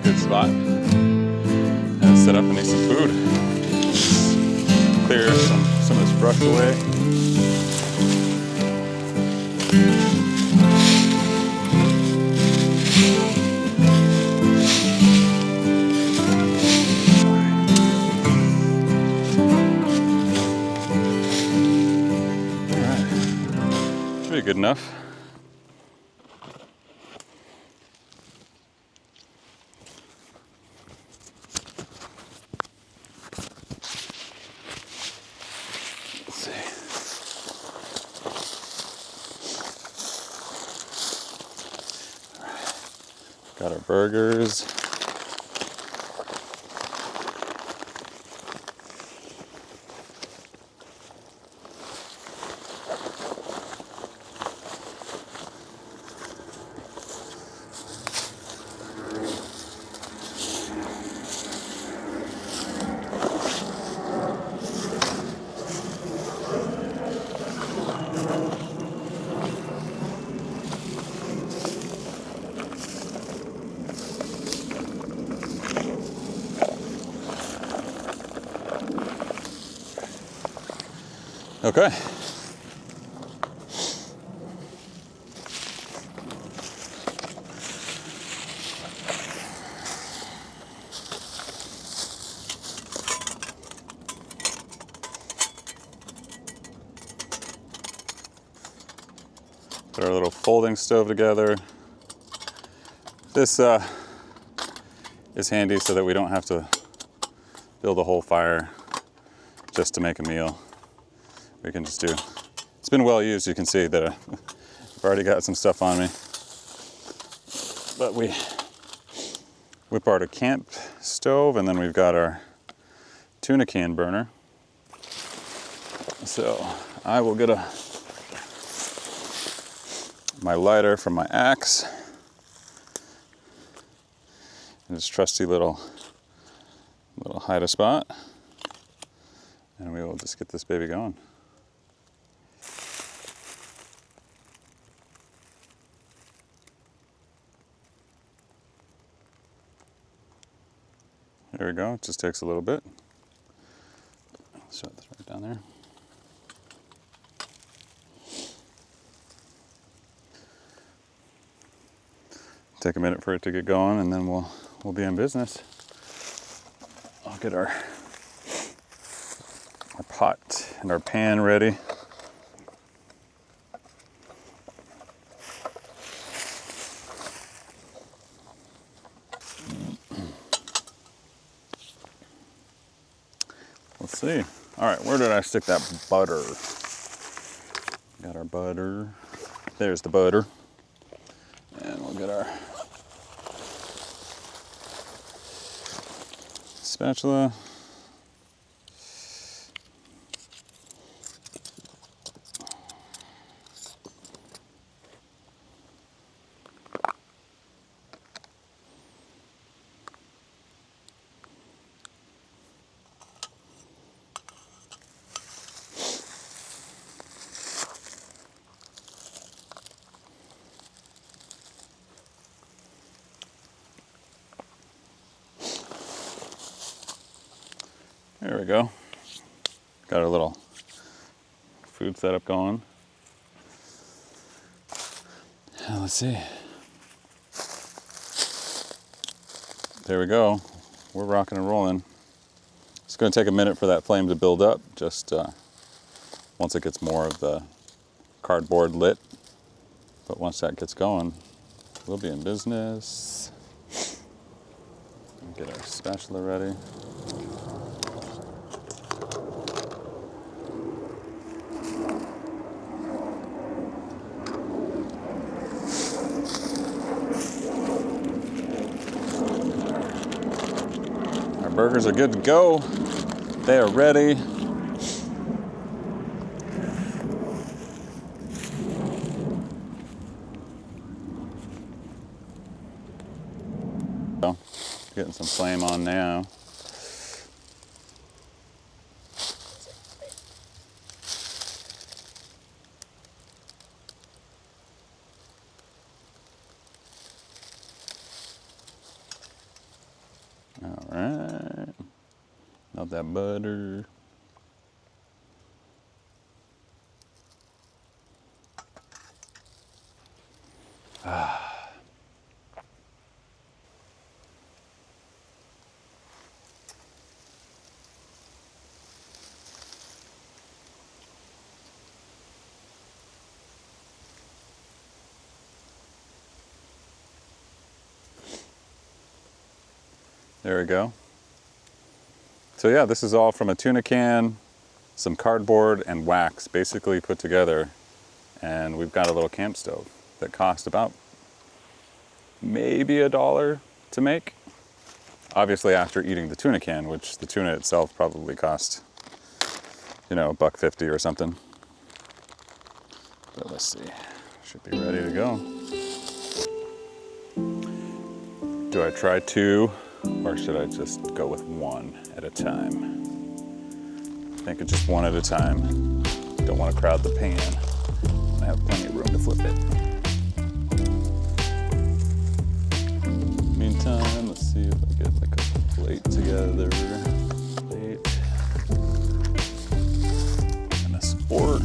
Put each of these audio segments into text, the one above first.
good spot. And set up and eat some food. Clear some of this brush away. Pretty good enough. Let's see. All right. Got our burgers. Okay. Put our little folding stove together. This is handy so that we don't have to build a whole fire just to make a meal. We can just do, it's been well used, you can see that I've already got some stuff on me. But we whip out a camp stove, and then we've got our tuna can burner. So I will get my lighter from my axe, and this trusty little hide a spot, and we will just get this baby going. There we go, it just takes a little bit. Shut this right down there. Take a minute for it to get going, and then we'll be in business. I'll get our pot and our pan ready. Let's see. All right, where did I stick that butter? Got our butter. There's the butter. And we'll get our spatula. There we go. Got our little food setup going. Now let's see. There we go. We're rocking and rolling. It's going to take a minute for that flame to build up, just once it gets more of the cardboard lit. But once that gets going, we'll be in business. Get our spatula ready. Burgers are good to go. They are ready. Getting some flame on now. All right. Melt that butter. There we go. So yeah, this is all from a tuna can, some cardboard and wax basically put together. And we've got a little camp stove that cost about maybe $1 to make. Obviously after eating the tuna can, which the tuna itself probably cost, you know, $1.50 or something. But let's see, should be ready to go. Do I try 2 or should I just go with 1 at a time? I think it's just 1 at a time. Don't want to crowd the pan. I have plenty of room to flip it. Meantime, let's see if I get like a plate together. Plate. And a spork.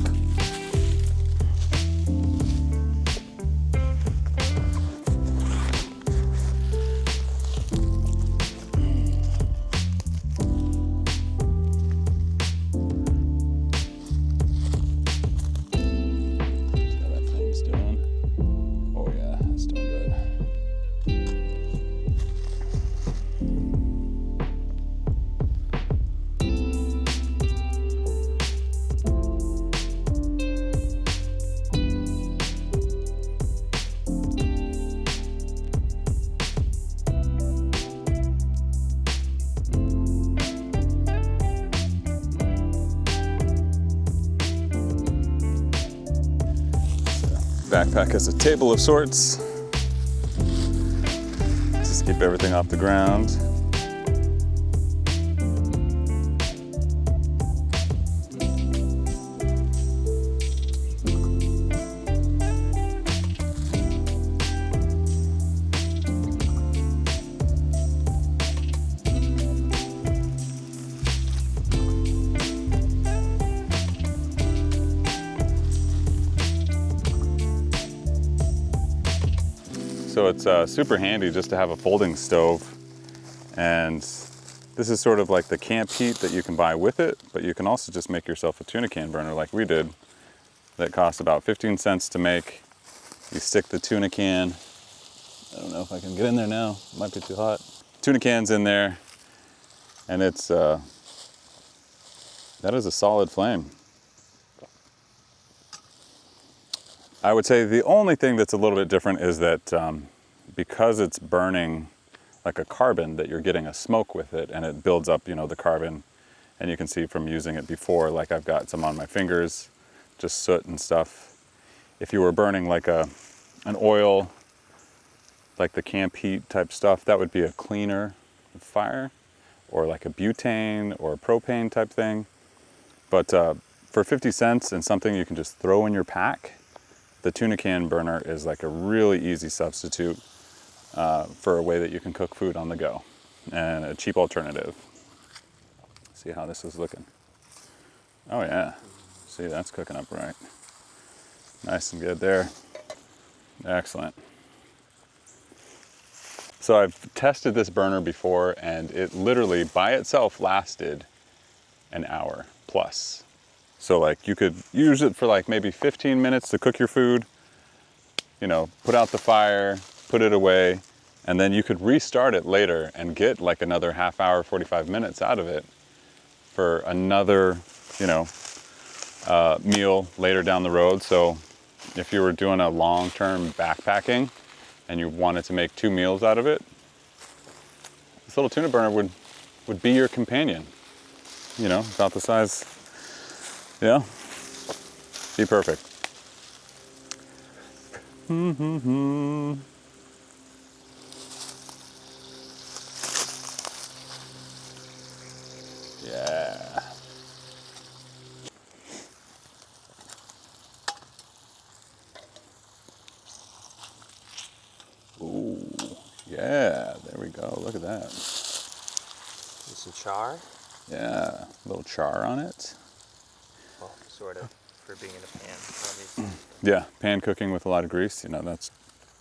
Backpack as a table of sorts. Just keep everything off the ground. So it's super handy just to have a folding stove, and this is sort of like the camp heat that you can buy with it, but you can also just make yourself a tuna can burner like we did. That costs about 15 cents to make. You stick the tuna can, I don't know if I can get in there now, it might be too hot. Tuna can's in there, and it's, that is a solid flame. I would say the only thing that's a little bit different is that because it's burning like a carbon, that you're getting a smoke with it, and it builds up, you know, the carbon. And you can see from using it before, like I've got some on my fingers, just soot and stuff. If you were burning like an oil, like the camp heat type stuff, that would be a cleaner fire, or like a butane or propane type thing. But for 50 cents and something you can just throw in your pack, the tuna can burner is like a really easy substitute for a way that you can cook food on the go, and a cheap alternative. See how this is looking. Oh yeah, see, that's cooking up right. Nice and good there. Excellent. So I've tested this burner before, and it literally by itself lasted an hour plus. So like you could use it for like maybe 15 minutes to cook your food, you know, put out the fire, put it away, and then you could restart it later and get like another half hour, 45 minutes out of it for another, you know, meal later down the road. So if you were doing a long-term backpacking and you wanted to make 2 meals out of it, this little tuna burner would be your companion. You know, about the size. Yeah, be perfect. Yeah. Ooh, yeah, there we go, look at that. some char. Yeah, a little char on it. Well, sort of, for being in a pan, obviously. Yeah, pan cooking with a lot of grease, you know, that's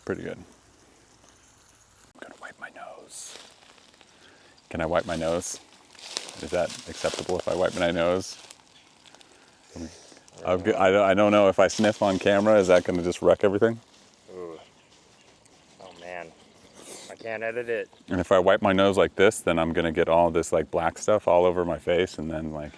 pretty good. I'm gonna wipe my nose. Can I wipe my nose? Is that acceptable if I wipe my nose? I don't know if I sniff on camera, is that gonna just wreck everything? Ooh. Oh man, I can't edit it. And if I wipe my nose like this, then I'm gonna get all this like black stuff all over my face, and then like,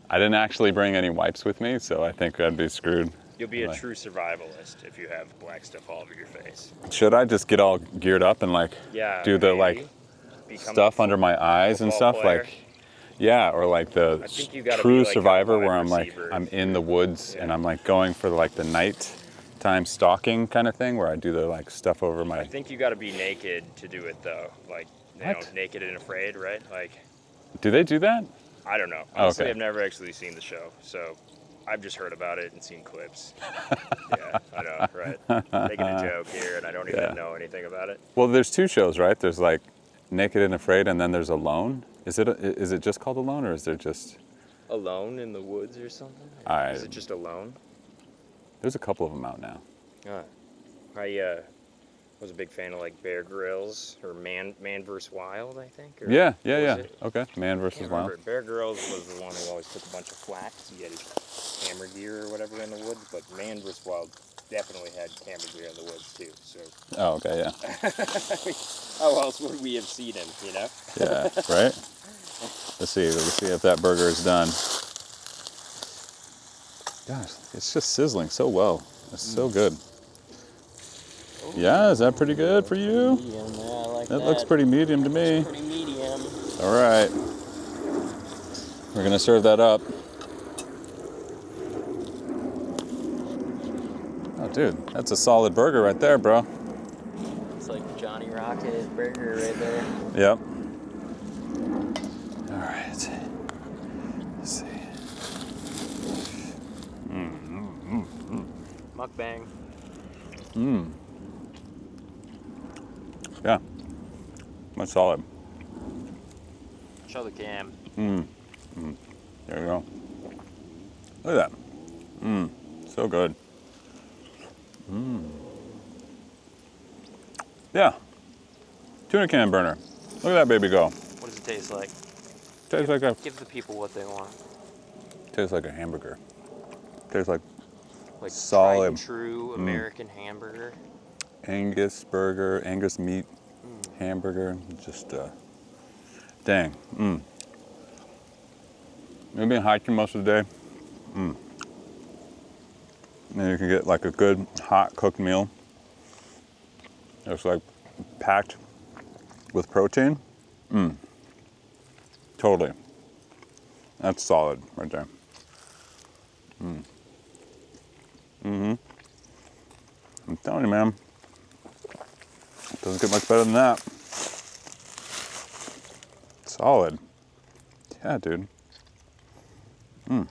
I didn't actually bring any wipes with me, so I think I'd be screwed. You'll be a true survivalist if you have black stuff all over your face. Should I just get all geared up and like do the like stuff under my eyes and stuff player. like, yeah, or like the true like survivor where I'm like, I'm in the woods and I'm like going for like the nighttime stalking kind of thing where I do the like stuff over my. I think you got to be naked to do it though, like naked and afraid, right? Like. Do they do that? I don't know. Honestly, I've never actually seen the show, so I've just heard about it and seen clips. Yeah, I know, right? Making a joke here, and I don't even know anything about it. Well, there's two shows, right? There's like Naked and Afraid, and then there's Alone. Is it just called Alone, or is there just Alone in the Woods or something? Is it just Alone? There's a couple of them out now. I was a big fan of like Bear Grylls or Man vs. Wild, I think. Or yeah. Okay, Man vs. vs. Wild. Bear Grylls was the one who always took a bunch of flack. He had his camera gear or whatever in the woods, but Man vs. Wild definitely had camera gear in the woods too. So. Oh, okay, yeah. How else would we have seen him, you know? Yeah, right? Let's see if that burger is done. Gosh, it's just sizzling so well. It's so good. Yeah, is that pretty good for you? Medium, yeah, I like that looks pretty medium to me. Pretty medium. All right. We're gonna serve that up. Oh, dude, that's a solid burger right there, bro. It's like Johnny Rocket burger right there. Yep. All right. Let's see. Mukbang. Yeah. That's solid. Show the cam. There we go. Look at that. So good. Yeah. Tuna can burner. Look at that baby go. What does it taste like? Tastes like a. Give the people what they want. Tastes like a hamburger. Tastes like solid, tried and true American hamburger. Angus burger, Angus meat hamburger. Just dang. You've been hiking most of the day. And you can get like a good hot cooked meal. It's like packed with protein. Totally. That's solid right there. I'm telling you, man. It doesn't get much better than that. Solid. Yeah, dude. All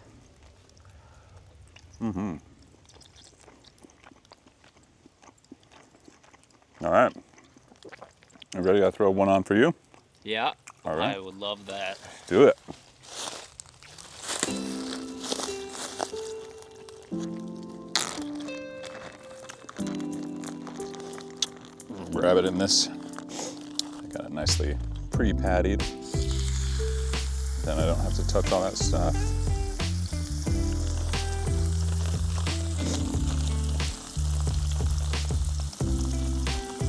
right. You ready? I throw one on for you? Yeah. All right. I would love that. Do it. Grab it in this. I got it nicely pre-pattied. Then I don't have to touch all that stuff.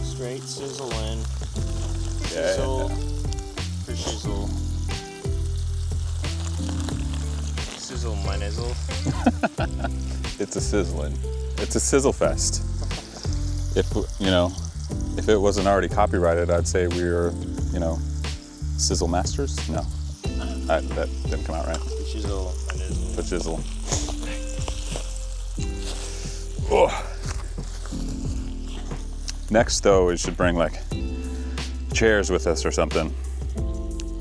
Straight sizzle in. Yeah. Sizzle for shizzle. Sizzle my nizzle. It's a sizzling. It's a sizzle fest. If it wasn't already copyrighted, I'd say we were, sizzle masters. No, that didn't come out right. Shizzle my nizzle. The chisel. Oh. Next, though, we should bring like chairs with us or something.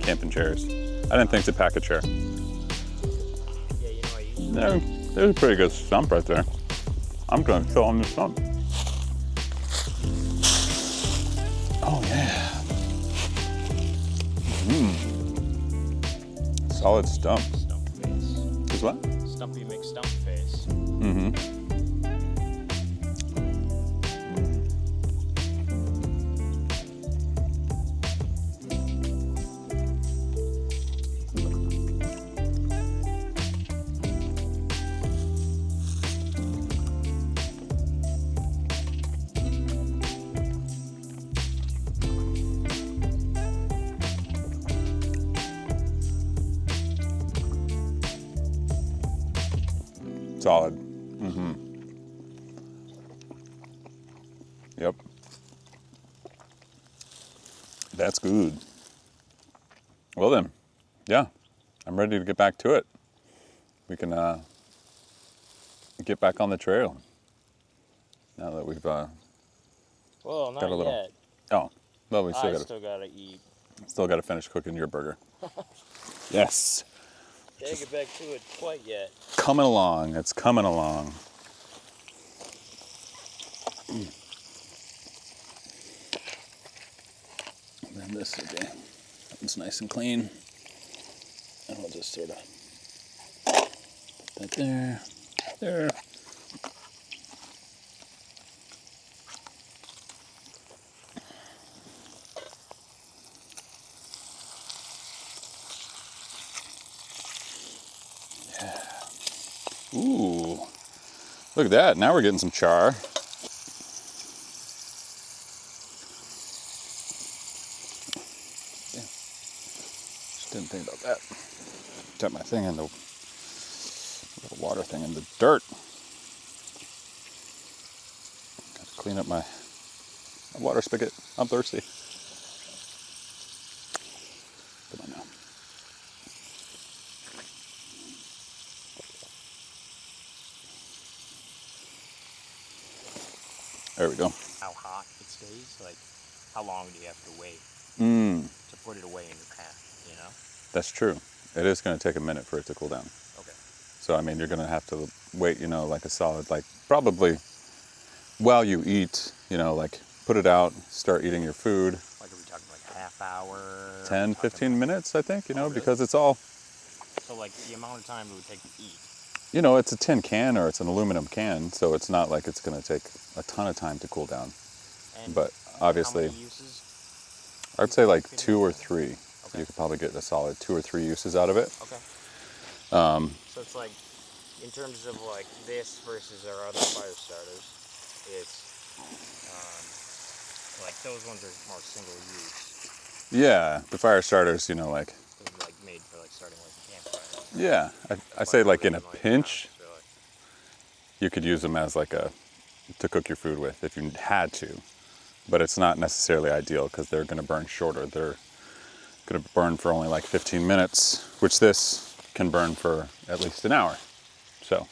Camping chairs. I didn't think to pack a chair. Yeah, I use Yeah, there's a pretty good stump right there. I'm gonna chill on the stump. Oh yeah. solid stump. Stump face. Is what? Stumpy McStump face. Mm-hmm. Solid. Mm-hmm. Yep. That's good. Well then, yeah, I'm ready to get back to it. We can get back on the trail now that we've Well, not got a little. yet. Oh, well, we Still gotta eat. still got to finish cooking your burger. Yes. Can't get back to it quite yet. Coming along. It's coming along. And then this will be, it's nice and clean. And we'll just sort of put that there, there. Yeah. Ooh. Look at that. Now we're getting some char. Just didn't think about that. Got my thing in the little water thing in the dirt. Got to clean up my water spigot. I'm thirsty. Come on now. There we go. How hot it stays? Like, how long do you have to wait to put it away in your pan, you know? That's true. It is going to take a minute for it to cool down. Okay. So, I mean, you're going to have to wait, you know, like a solid, like probably while you eat, you know, like put it out, start eating your food. Like, are we talking like half hour? 10, 15 minutes, I think, you know, really? because it's all, So, like, the amount of time it would take to eat. you know, it's a tin can or it's an aluminum can, so it's not like it's going to take a ton of time to cool down. And But obviously, how many uses? I'd say like 2 or 3. Okay. You could probably get a solid 2 or 3 uses out of it. Okay. So it's like, in terms of like this versus our other fire starters, it's like those ones are more single use. Yeah, the fire starters, you know, like, They're like made for like starting like a campfire. yeah, I say like in a Like, pinch, not really. you could use them as like to cook your food with if you had to. But it's not necessarily ideal because they're going to burn shorter. They're going to burn for only like 15 minutes, which this can burn for at least an hour. So.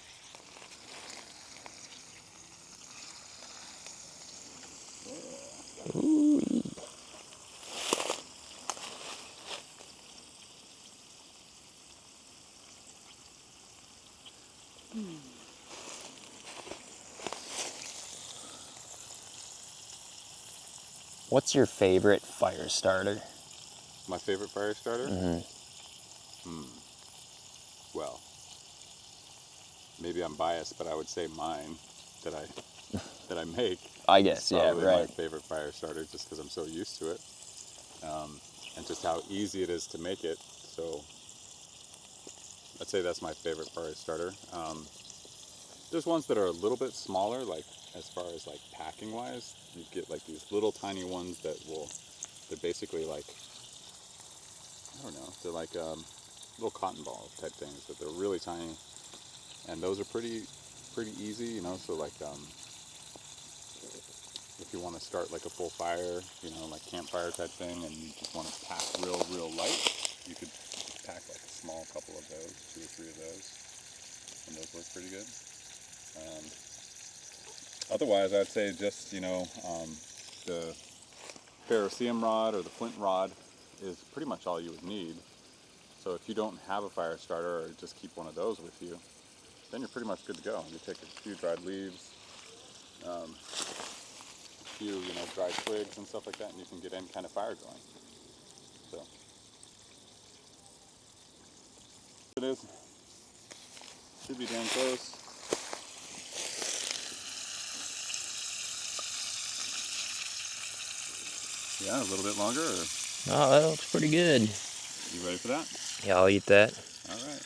Ooh. What's your favorite fire starter? My favorite fire starter? Well, maybe I'm biased, but I would say mine that I make. I guess, is probably my right. favorite fire starter, just because I'm so used to it, and just how easy it is to make it. So I'd say that's my favorite fire starter. There's ones that are a little bit smaller, like as far as like packing wise. You get like these little tiny ones they're basically like, I don't know, they're like little cotton ball type things, but they're really tiny, and those are pretty easy, you know. So like if you want to start like a full fire, you know, like campfire type thing, and you just want to pack real light, you could pack like a small couple of those, 2 or 3 of those, and those work pretty good. Otherwise, I'd say just, you know, the ferrocerium rod or the flint rod is pretty much all you would need. So if you don't have a fire starter, or just keep one of those with you, then you're pretty much good to go. You take a few dried leaves, a few, you know, dried twigs and stuff like that, and you can get any kind of fire going. So it is. Should be damn close. Yeah, a little bit longer. Or... Oh, that looks pretty good. You ready for that? Yeah, I'll eat that. All right.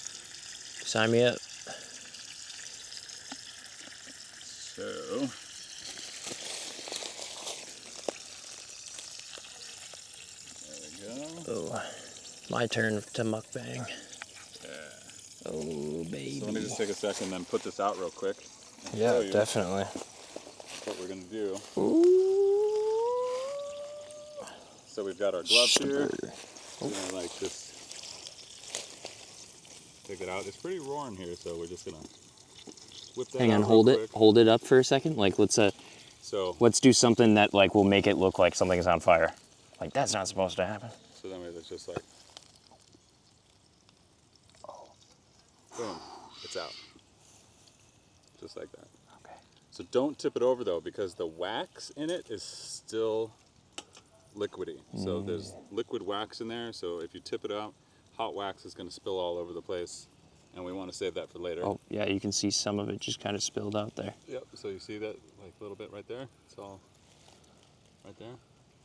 Sign me up. So, there we go. Oh, my turn to mukbang. Yeah. Oh, baby. So let me just take a second and put this out real quick. Yeah, definitely. What we're gonna do. Ooh. So we've got our gloves here. We're gonna like just take it out. It's pretty raw in here, so we're just gonna whip that. Hang on, out hold real it. quick. Hold it up for a second. Like, let's do something that like will make it look like something's on fire. Like that's not supposed to happen. So then it's just like, boom, it's out. Just like that. Okay. So don't tip it over though, because the wax in it is still liquidy. So there's liquid wax in there, so if you tip it out, hot wax is going to spill all over the place, and we want to save that for later. Oh, yeah, you can see some of it just kind of spilled out there. Yep, so you see that, like a little bit right there? It's all right there?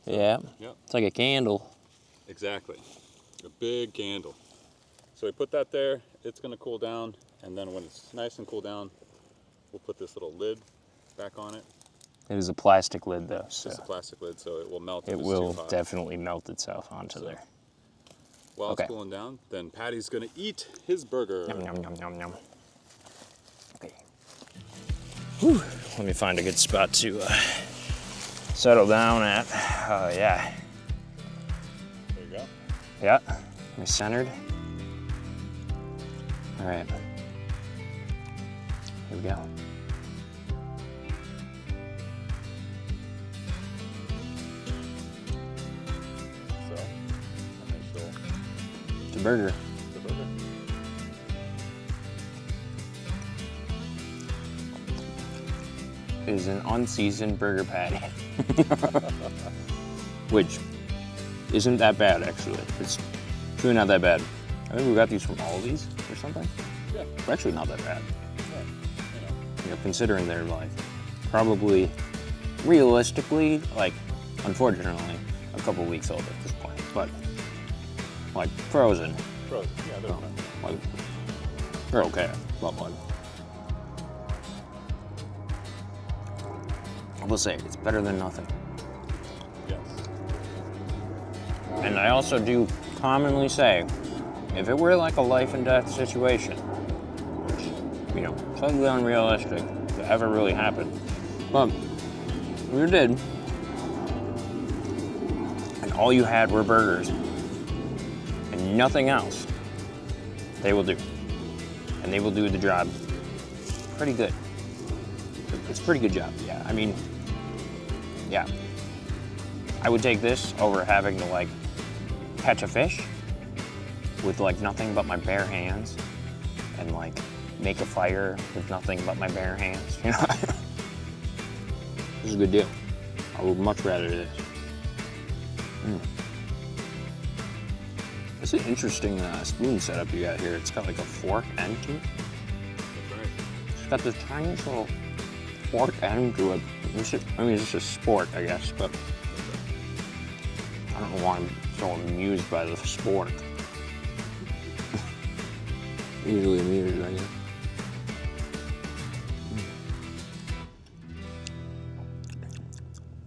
Yeah. Yep. It's like a candle. Exactly. A big candle. So we put that there, it's going to cool down, and then when it's nice and cool down, we'll put this little lid back on it. It is a plastic lid though, so Just a plastic lid, so it will melt. it if it's will too hot. definitely melt itself onto So, there. While Okay. it's cooling down, then Patty's going to eat his burger. Yum, yum, yum, yum, yum. Okay. Whew. Let me find a good spot to settle down at. Yeah. There you go. Yeah. Am I centered? All right. Here we go. So, initial It's a burger. the burger. It is an unseasoned burger patty. Which isn't that bad, actually. It's truly not that bad. I think we got these from Aldi's or something. Yeah. They're actually not that bad. Yeah. You know, considering they're like probably realistically, like unfortunately, a couple weeks old at this point. But like frozen, Frozen. Yeah, they're fine. like they're okay. But like I will say it's better than nothing. Yes. And I also do commonly say, if it were like a life and death situation, which, you know, totally unrealistic to ever really happen, but if you did, and all you had were burgers and nothing else, they will do. And they will do the job pretty good. It's a pretty good job, yeah. I mean, yeah. I would take this over having to like catch a fish with like nothing but my bare hands and like make a fire with nothing but my bare hands, you know? This is a good deal. I would much rather this. It's an interesting spoon setup you got here. It's got like a fork end to it. That's right. It's got this tiny little fork end to it. I mean, it's just a sport, I guess, but I don't know why I'm so amused by the sport. Easily amused, I guess.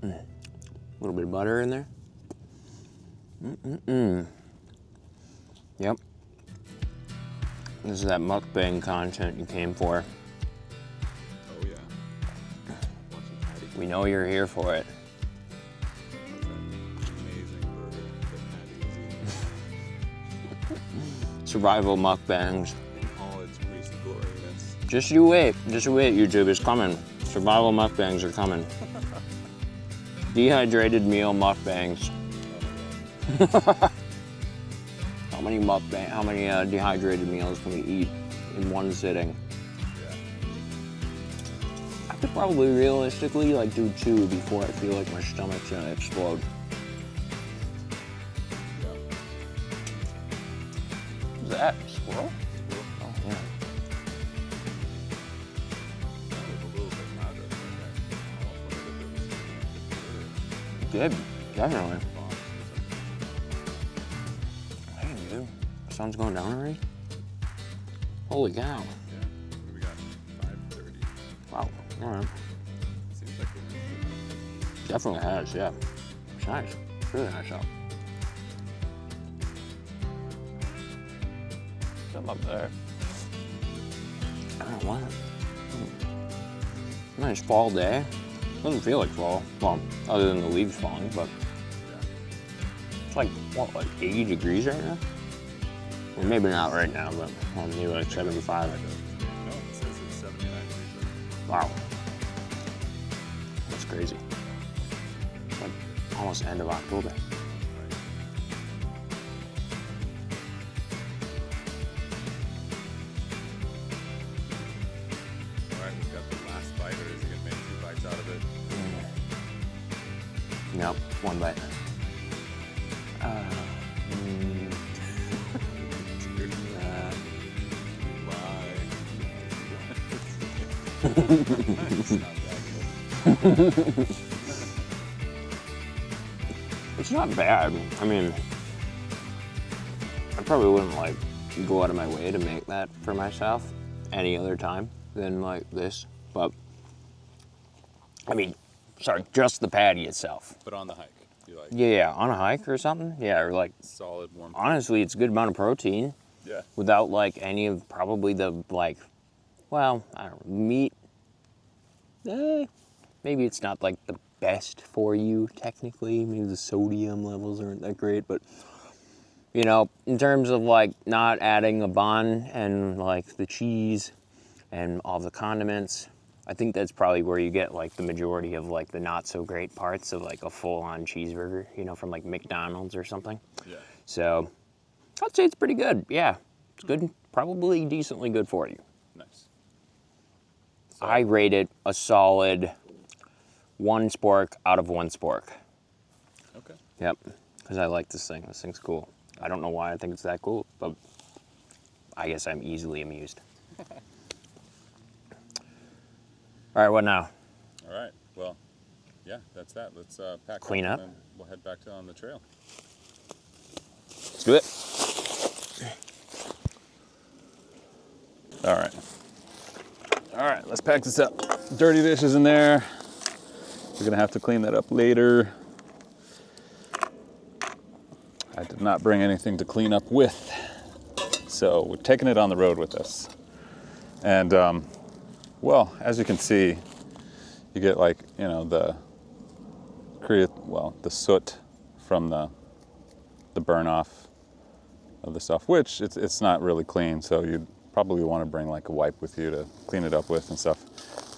A little bit of butter in there. Yep. This is that mukbang content you came for. Oh yeah. Want some patty? We know you're here for it. That's that amazing burger that Patty is eating. Survival mukbangs. In all its greasy gloriness. Just you wait, YouTube is coming. Survival mukbangs are coming. Dehydrated meal mukbangs. How many dehydrated meals can we eat in one sitting? Yeah. I could probably realistically like do 2 before I feel like my stomach's gonna explode. Yeah. What's that? Squirrel? Squirrel. Good, definitely. Damn, dude. Sun's going down already? Holy cow. Yeah, we got 5:30. Wow, all right. Seems like it. Definitely has, yeah. It's nice. It's really nice out. Something up there. I don't know what. Nice fall day. Doesn't feel like fall. Well, other than the leaves falling, but it's like, what, like 80 degrees right now? Or maybe not right now, but well, maybe like 75. No, it says it's 79 degrees. Wow. That's crazy. It's like almost end of October. All right, we've got the last bite, or is he gonna make 2 bites out of it? Nope, one bite. It's not that good. It's not bad. I mean, I probably wouldn't like go out of my way to make that for myself any other time than like this. But I mean, sorry, just the patty itself. But on the hike, you like Yeah, on a hike or something. Yeah, or like solid warm. honestly, it's a good amount of protein Yeah. without like any of probably the like, well, I don't know, meat. Maybe it's not like the best for you technically. Maybe the sodium levels aren't that great, but you know, in terms of like not adding a bun and like the cheese and all the condiments, I think that's probably where you get like the majority of like the not so great parts of like a full-on cheeseburger, you know, from like McDonald's or something. Yeah. So I'd say it's pretty good. Yeah, it's good, probably decently good for you. Nice. I rate it a solid 1 spork out of 1 spork. Okay. Yep, because I like this thing. This thing's cool. I don't know why I think it's that cool, but I guess I'm easily amused. All right, what now? All right. Well, yeah, that's that. Let's pack Clean up. and then we'll head back on the trail. Let's do it. All right. All right, let's pack this up. Dirty dishes in there. We're gonna have to clean that up later. I did not bring anything to clean up with, so we're taking it on the road with us. And well, as you can see, you get like, you know, the soot from the burn off of the stuff, which it's not really clean, so you'd probably want to bring like a wipe with you to clean it up with and stuff.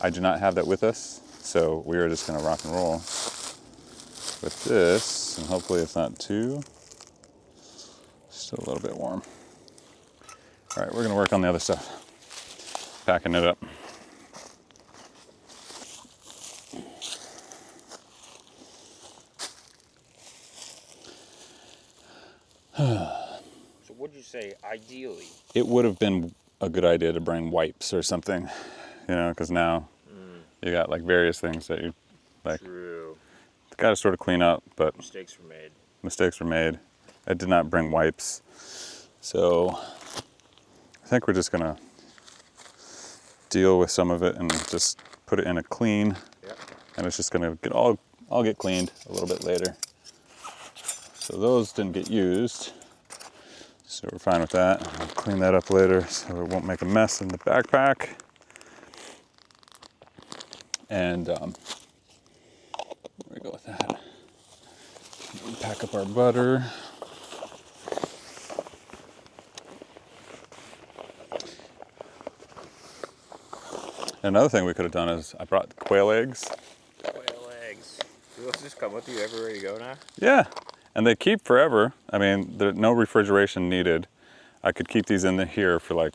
I do not have that with us, so we are just gonna rock and roll with this, and hopefully it's not too, still a little bit warm. All right, we're gonna work on the other stuff, packing it up. So what'd you say, ideally? It would have been a good idea to bring wipes or something, you know, because now you got like various things that you like. True. Got to sort of clean up, but Mistakes were made. mistakes were made. I did not bring wipes, so I think we're just gonna deal with some of it and just put it in a clean, Yep. and it's just gonna get all get cleaned a little bit later. So those didn't get used, so we're fine with that. I'll clean that up later so it won't make a mess in the backpack. And where we go with that? Pack up our butter. Another thing we could have done is I brought quail eggs. Quail eggs. Do those just come with you everywhere you go now? Yeah, and they keep forever. I mean, there's no refrigeration needed. I could keep these in here for like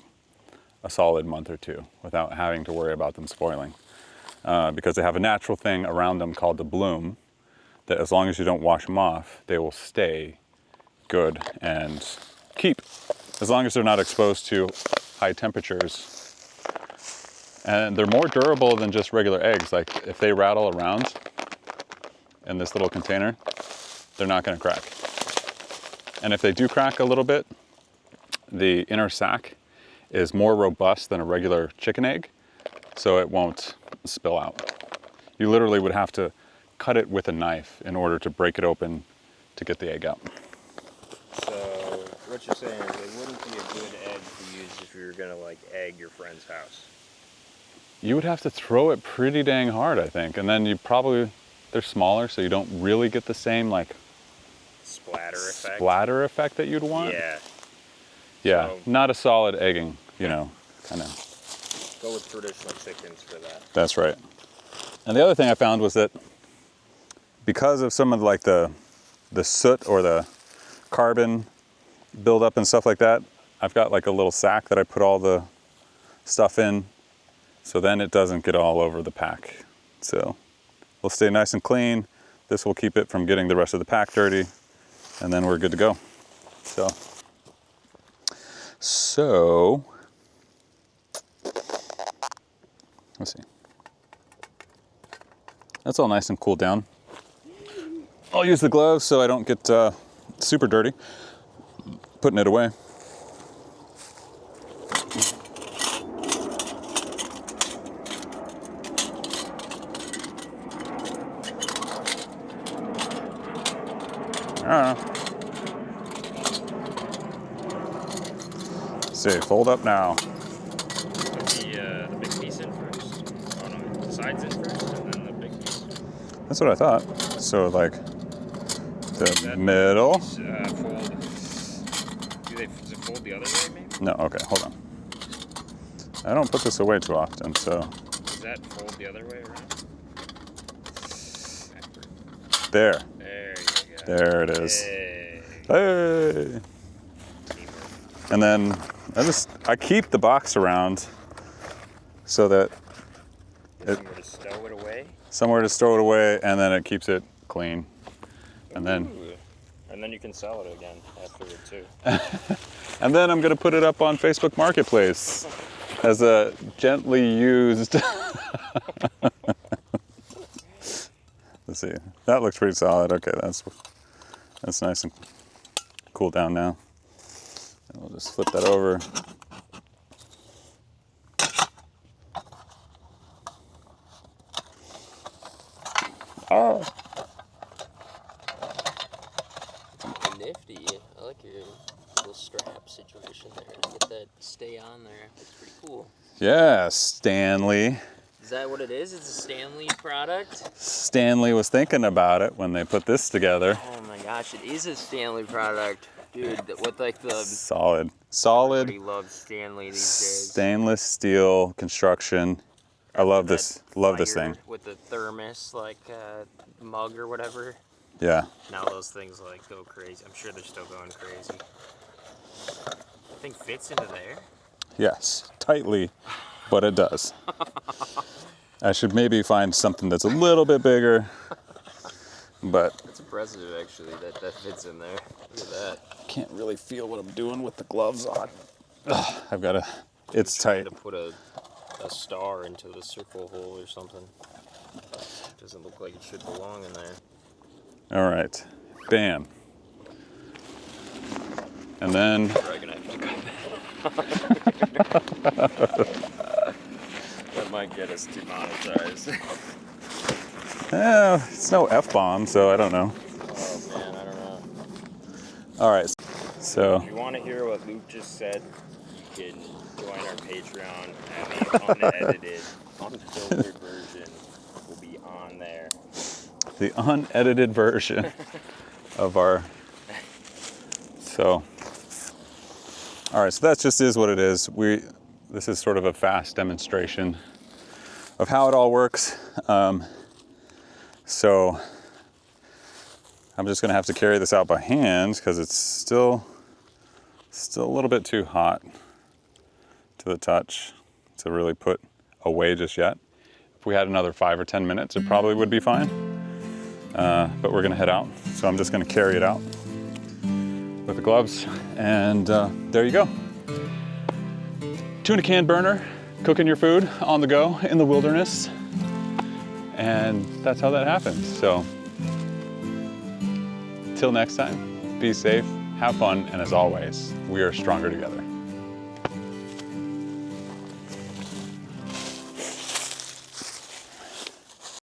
a solid month or two without having to worry about them spoiling. Because they have a natural thing around them called the bloom, that as long as you don't wash them off, they will stay good and keep, as long as they're not exposed to high temperatures. And they're more durable than just regular eggs. Like if they rattle around, in this little container, they're not gonna crack. And if they do crack a little bit, the inner sac is more robust than a regular chicken egg, so it won't spill out. You literally would have to cut it with a knife in order to break it open to get the egg out. So what you're saying is it wouldn't be a good egg to use if you were gonna like egg your friend's house. You would have to throw it pretty dang hard, I think, and then they're smaller, so you don't really get the same like splatter effect that you'd want. Yeah. Yeah, So, not a solid egging, you know, kind of. go with traditional chickens for that. That's right. And the other thing I found was that because of some of like the soot or the carbon buildup and stuff like that, I've got like a little sack that I put all the stuff in, so then it doesn't get all over the pack. So it'll stay nice and clean. This will keep it from getting the rest of the pack dirty, and then we're good to go. So let's see. That's all nice and cooled down. I'll use the gloves so I don't get super dirty putting it away. I don't know. See, fold up now. Put the big piece in first. Oh no, the sides in first and then the big piece. That's what I thought. So like the middle. Fold. Does it fold the other way maybe? No, okay, hold on. I don't put this away too often, so. Does that fold the other way around? There. There you go. There it is. Hey. Hey. And then I keep the box around so that Somewhere to stow it away. Somewhere to stow it away, and then it keeps it clean. And then you can sell it again afterward too. and then I'm gonna put it up on Facebook Marketplace as a gently used. Let's see. That looks pretty solid. Okay, that's nice and cooled down now. And we'll just flip that over. Oh. Nifty. I like your little strap situation there to get that stay on there. It's pretty cool. Yeah, Stanley. Is that what it is? It's a Stanley product? Stanley was thinking about it when they put this together. Oh my gosh, it is a Stanley product. Dude, with like the... Solid. Everybody loves Stanley these days. Stainless steel construction. I love this. Love this thing. With the thermos, like mug or whatever. Yeah. Now those things like go crazy. I'm sure they're still going crazy. The thing fits into there. Yes, tightly, but it does. I should maybe find something that's a little bit bigger, but it's impressive actually that fits in there. Look at that. I can't really feel what I'm doing with the gloves on. Ugh, I've got to. It's tight. To put a star into the circle hole or something. Doesn't look like it should belong in there. All right, bam. And then. Probably gonna have to that might get us demonetized. It's no F-bomb, so I don't know. Oh man, I don't know. All right, so. If you want to hear what Luke just said, you can join our Patreon, and the unedited, unfiltered version will be on there. The unedited version of our. So. All right, so that just is what it is. This is sort of a fast demonstration of how it all works. So I'm just gonna have to carry this out by hand because it's still a little bit too hot to the touch to really put away just yet. If we had another 5 or 10 minutes, it probably would be fine. But we're gonna head out, so I'm just gonna carry it out with the gloves, and there you go. Tuna can burner, cooking your food on the go in the wilderness, and that's how that happens. So until next time, be safe, have fun, and as always, we are stronger together.